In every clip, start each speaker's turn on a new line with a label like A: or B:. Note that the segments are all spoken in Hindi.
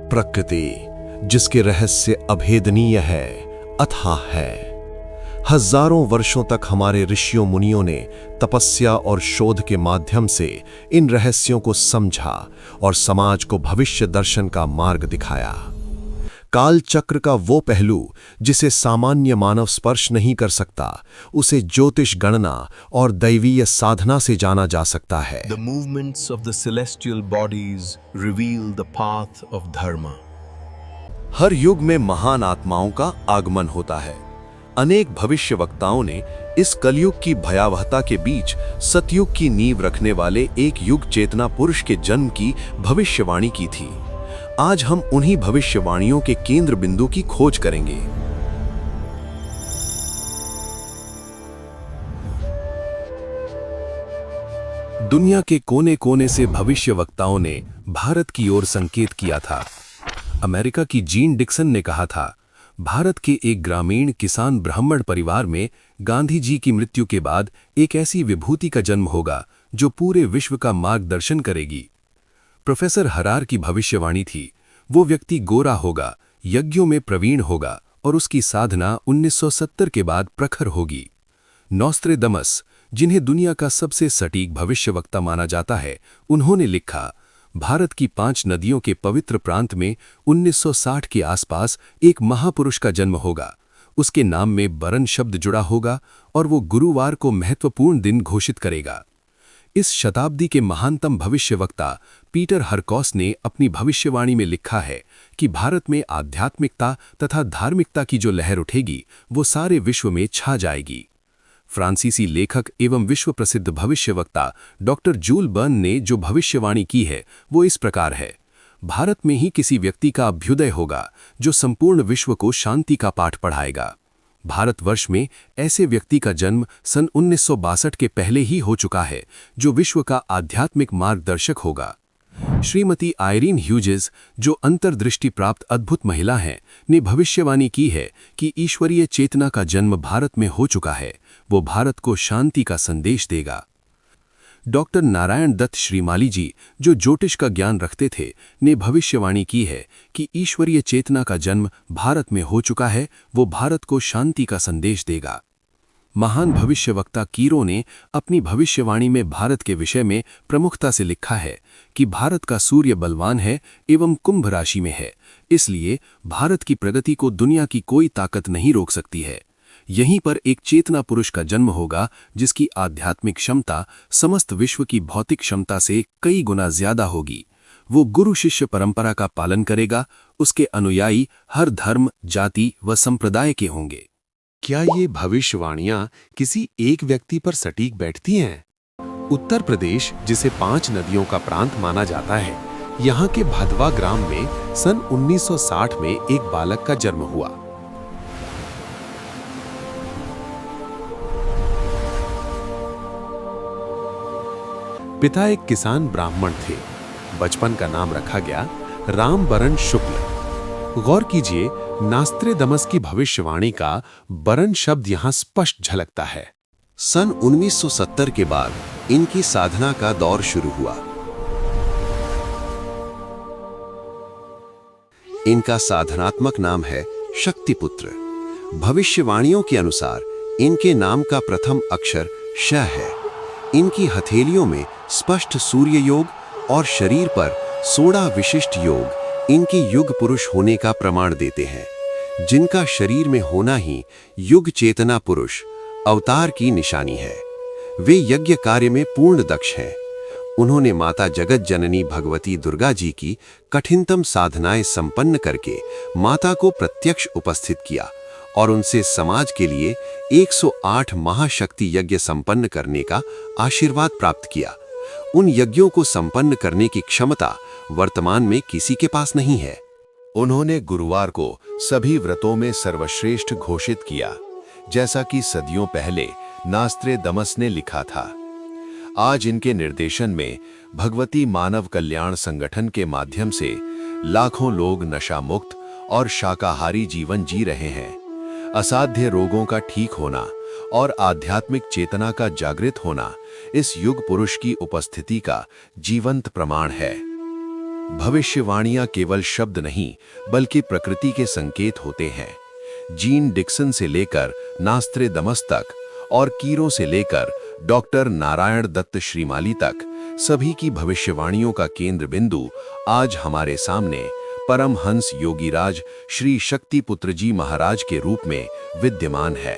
A: प्रकृति जिसके रहस्य अभेदनीय है, अथाह है। हजारों वर्षों तक हमारे ऋषियों मुनियों ने तपस्या और शोध के माध्यम से इन रहस्यों को समझा और समाज को भविष्य दर्शन का मार्ग दिखाया। काल चक्र का वो पहलू जिसे सामान्य मानव स्पर्श नहीं कर सकता, उसे ज्योतिष गणना और दैवीय साधना से जाना जा सकता है।
B: The movements of the celestial bodies reveal the path of dharma.
A: हर युग में महान आत्माओं का आगमन होता है। अनेक भविष्यवक्ताओं ने इस कलयुग की भयावहता के बीच सतयुग की नींव रखने वाले एक युग चेतना पुरुष के जन्म की भविष्यवाणी की थी। आज हम उन्हीं भविष्यवाणियों के केंद्र बिंदु की खोज करेंगे। दुनिया के कोने कोने से भविष्यवक्ताओं ने भारत की ओर संकेत किया था। अमेरिका की जीन डिक्सन ने कहा था, भारत के एक ग्रामीण किसान ब्राह्मण परिवार में गांधी जी की मृत्यु के बाद एक ऐसी विभूति का जन्म होगा जो पूरे विश्व का मार्गदर्शन करेगी। प्रोफेसर हरार की भविष्यवाणी थी, वो व्यक्ति गोरा होगा, यज्ञों में प्रवीण होगा और उसकी साधना 1970 के बाद प्रखर होगी। नॉस्ट्रेडमस, जिन्हें दुनिया का सबसे सटीक भविष्यवक्ता माना जाता है, उन्होंने लिखा, भारत की 5 नदियों के पवित्र प्रांत में 1960 के आसपास एक महापुरुष का जन्म होगा। उसके नाम में बरन शब्द जुड़ा होगा और वो गुरुवार को महत्वपूर्ण दिन घोषित करेगा। इस शताब्दी के महानतम भविष्यवक्ता पीटर हरकॉस ने अपनी भविष्यवाणी में लिखा है कि भारत में आध्यात्मिकता तथा धार्मिकता की जो लहर उठेगी, वो सारे विश्व में छा जाएगी। फ्रांसीसी लेखक एवं विश्व प्रसिद्ध भविष्यवक्ता डॉक्टर जूल बर्न ने जो भविष्यवाणी की है वो इस प्रकार है, भारत में ही किसी व्यक्ति का अभ्युदय होगा जो संपूर्ण विश्व को शांति का पाठ पढ़ाएगा। भारतवर्ष में ऐसे व्यक्ति का जन्म सन 1962 के पहले ही हो चुका है जो विश्व का आध्यात्मिक मार्गदर्शक होगा। श्रीमती आयरीन ह्यूजेस, जो अंतर्दृष्टि प्राप्त अद्भुत महिला हैं, ने भविष्यवाणी की है कि ईश्वरीय चेतना का जन्म भारत में हो चुका है, वो भारत को शांति का संदेश देगा। डॉक्टर नारायण दत्त श्रीमाली जी, जो ज्योतिष का ज्ञान रखते थे, ने भविष्यवाणी की है कि ईश्वरीय चेतना का जन्म भारत में हो चुका है, वो भारत को शांति का संदेश देगा। महान भविष्यवक्ता कीरो ने अपनी भविष्यवाणी में भारत के विषय में प्रमुखता से लिखा है कि भारत का सूर्य बलवान है एवं कुंभ राशि में है, इसलिए भारत की प्रगति को दुनिया की कोई ताकत नहीं रोक सकती है। यहीं पर एक चेतना पुरुष का जन्म होगा जिसकी आध्यात्मिक क्षमता समस्त विश्व की भौतिक क्षमता से कई गुना ज्यादा होगी। वो गुरु शिष्य परंपरा का पालन करेगा, उसके अनुयायी हर धर्म, जाति व संप्रदाय के होंगे। क्या ये भविष्यवाणियां किसी एक व्यक्ति पर सटीक बैठती हैं? उत्तर प्रदेश, जिसे 5 नदियों का प्रांत माना जाता है, यहाँ के भदवा ग्राम में सन 1960 में एक बालक का जन्म हुआ। पिता एक किसान ब्राह्मण थे। बचपन का नाम रखा गया राम बरन शुक्ल। गौर कीजिए, नॉस्ट्रेडमस की भविष्यवाणी का बरन शब्द यहां स्पष्ट झलकता है। सन 1970 के बाद इनकी साधना का दौर शुरू हुआ। इनका साधनात्मक नाम है शक्तिपुत्र। भविष्यवाणियों के अनुसार इनके नाम का प्रथम अक्षर श है। इनकी हथेलियों में स्पष्ट सूर्य योग और शरीर पर 16 विशिष्ट योग इनके युग पुरुष होने का प्रमाण देते हैं, जिनका शरीर में होना ही युग चेतना पुरुष अवतार की निशानी है। वे यज्ञ कार्य में पूर्ण दक्ष हैं। उन्होंने माता जगत जननी भगवती दुर्गा जी की कठिनतम साधनाएं संपन्न करके माता को प्रत्यक्ष उपस्थित किया और उनसे समाज के लिए 108 महाशक्ति यज्ञ संपन्न करने का आशीर्वाद प्राप्त किया। उन यज्ञों को संपन्न करने की क्षमता वर्तमान में किसी के पास नहीं है। उन्होंने गुरुवार को सभी व्रतों में सर्वश्रेष्ठ घोषित किया, जैसा कि सदियों पहले नॉस्ट्रेडमस ने लिखा था। आज इनके निर्देशन में भगवती मानव कल्याण संगठन के माध्यम से लाखों लोग नशा मुक्त और शाकाहारी जीवन जी रहे हैं। असाध्य रोगों का ठीक होना और आध्यात्मिक चेतना का जागृत होना इस युग पुरुष की उपस्थिति का जीवंत प्रमाण है। भविष्यवाणियां केवल शब्द नहीं बल्कि प्रकृति के संकेत होते हैं। जीन डिक्सन से लेकर नास्त्रेदमस तक और कीरो से लेकर डॉक्टर नारायण दत्त श्रीमाली तक सभी की भविष्यवाणियों का केंद्र बिंदु आज हमारे सामने परमहंस योगीराज श्री शक्तिपुत्र जी महाराज के रूप में विद्यमान है।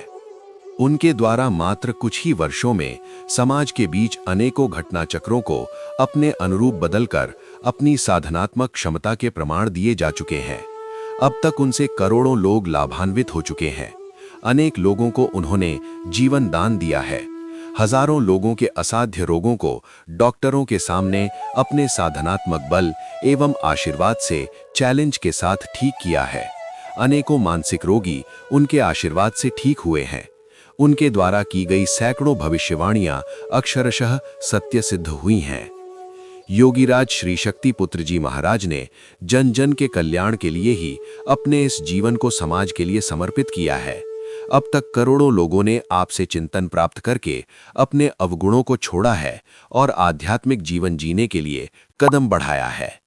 A: उनके द्वारा मात्र कुछ ही वर्षों में समाज के बीच अनेकों घटना चक्रों को अपने अनुरूप बदलकर अपनी साधनात्मक क्षमता के प्रमाण दिए जा चुके हैं। अब तक उनसे करोड़ों लोग लाभान्वित हो चुके हैं। अनेक लोगों को उन्होंने जीवन दान दिया है। हजारों लोगों के असाध्य रोगों को डॉक्टरों के सामने अपने साधनात्मक बल एवं आशीर्वाद से चैलेंज के साथ ठीक किया है। अनेकों मानसिक रोगी उनके आशीर्वाद से ठीक हुए हैं। उनके द्वारा की गई सैकड़ों भविष्यवाणियां अक्षरशः सत्य सिद्ध हुई हैं। योगीराज श्री शक्तिपुत्र जी महाराज ने जन जन के कल्याण के लिए ही अपने इस जीवन को समाज के लिए समर्पित किया है। अब तक करोड़ों लोगों ने आपसे चिंतन प्राप्त करके अपने अवगुणों को छोड़ा है और आध्यात्मिक जीवन जीने के लिए कदम बढ़ाया है।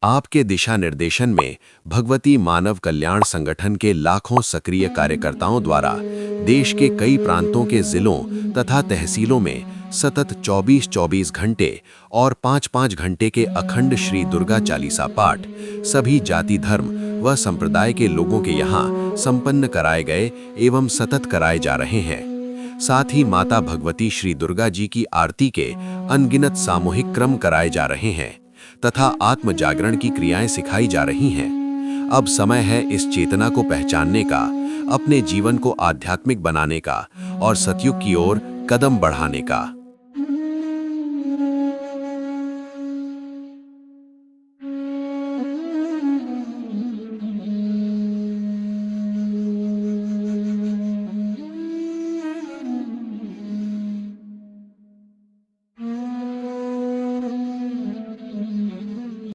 A: आपके दिशा निर्देशन में भगवती मानव कल्याण संगठन के लाखों सक्रिय कार्यकर्ताओं द्वारा देश के कई प्रांतों के जिलों तथा तहसीलों में सतत 24-24 घंटे और 5-5 घंटे के अखंड श्री दुर्गा चालीसा पाठ सभी जाति धर्म व संप्रदाय के लोगों के यहाँ संपन्न कराए गए एवं सतत कराए जा रहे हैं। साथ ही माता भगवती श्री दुर्गा जी की आरती के अनगिनत सामूहिक क्रम कराए जा रहे हैं तथा आत्म जागरण की क्रियाएं सिखाई जा रही हैं। अब समय है इस चेतना को पहचानने का, अपने जीवन को आध्यात्मिक बनाने का और सतयुग की ओर कदम बढ़ाने का।